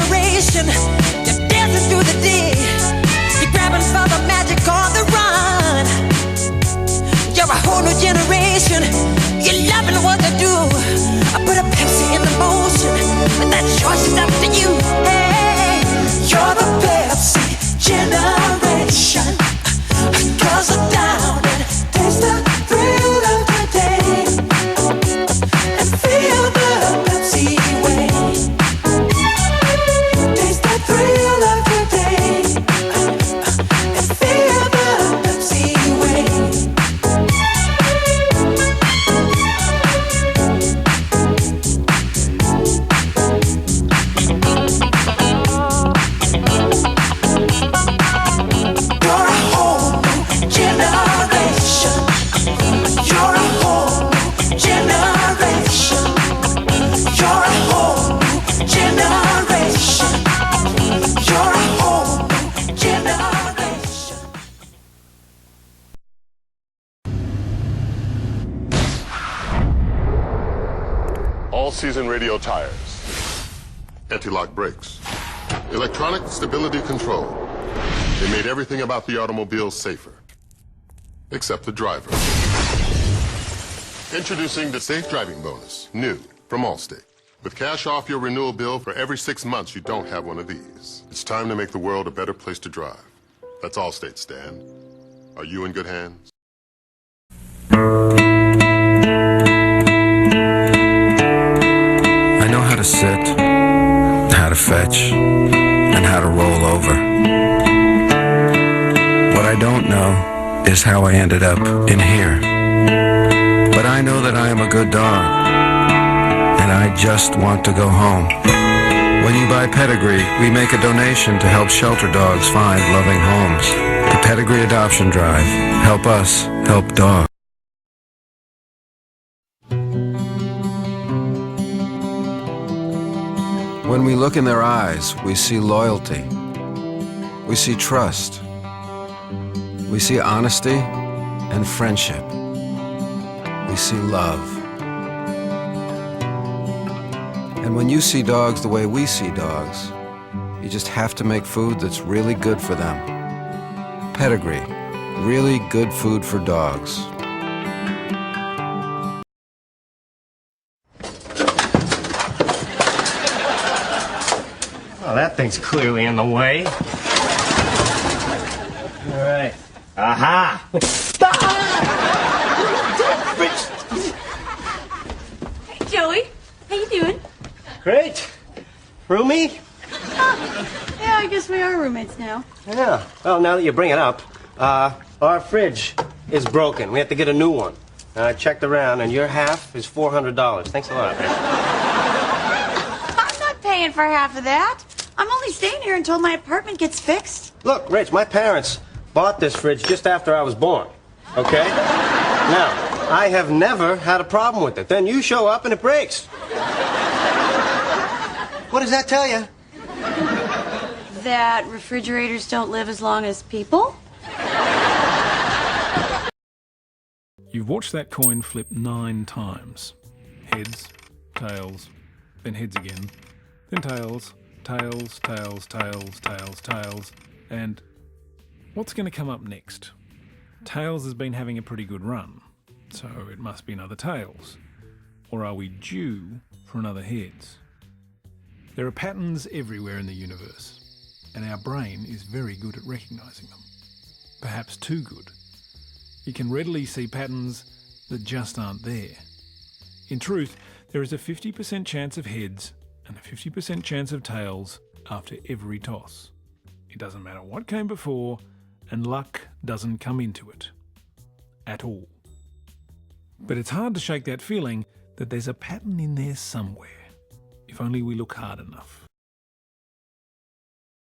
generation. You're dancing through the day. You're grabbing for the magic on the run. You're a whole new generation. You're loving what they do. I put a Pepsi in the motion, but that choice is up to you. Hey, you're the Pepsi generation. 'Cause I'm down and taste the thrill of the day and feel the Pepsi way. Taste the thrill of the day and feel the Pepsi way. You're a whole new generation. You're a whole new generation. You're a whole new generation. You're a whole new generation. All-season radio tires, anti-lock brakes, electronic stability control. They made everything about the automobile safer, except the driver. Introducing the Safe Driving Bonus, new from Allstate. With cash off your renewal bill for every 6 months you don't have one of these. It's time to make the world a better place to drive. That's Allstate, Stan. Are you in good hands? I know how to sit, how to fetch, and how to roll over. What I don't know is how I ended up in here. But I know that I am a good dog, and I just want to go home. When you buy Pedigree, we make a donation to help shelter dogs find loving homes. The Pedigree Adoption Drive. Help us, help dogs. When we look in their eyes, we see loyalty. We see trust. We see honesty and friendship. We see love. And when you see dogs the way we see dogs, you just have to make food that's really good for them. Pedigree, really good food for dogs. Well, that thing's clearly in the way. All right. Aha! Hey, Joey. How you doing? Great. Roomy? Yeah, I guess we are roommates now. Yeah. Well, now that you bring it up, our fridge is broken. We have to get a new one. I checked around, and your half is $400. Thanks a lot, man. I'm not paying for half of that. I'm only staying here until my apartment gets fixed. Look, Rich, my parents bought this fridge just after I was born. Okay? Now, I have never had a problem with it. Then you show up and it breaks. What does that tell you? That refrigerators don't live as long as people? You've watched that coin flip 9 times. Heads, tails, then heads again, then tails, tails, tails, tails, tails, tails, and what's going to come up next? Tails has been having a pretty good run, so it must be another tails. Or are we due for another heads? There are patterns everywhere in the universe, and our brain is very good at recognising them. Perhaps too good. It can readily see patterns that just aren't there. In truth, there is a 50% chance of heads and a 50% chance of tails after every toss. It doesn't matter what came before, and luck doesn't come into it. At all. But it's hard to shake that feeling that there's a pattern in there somewhere, if only we look hard enough.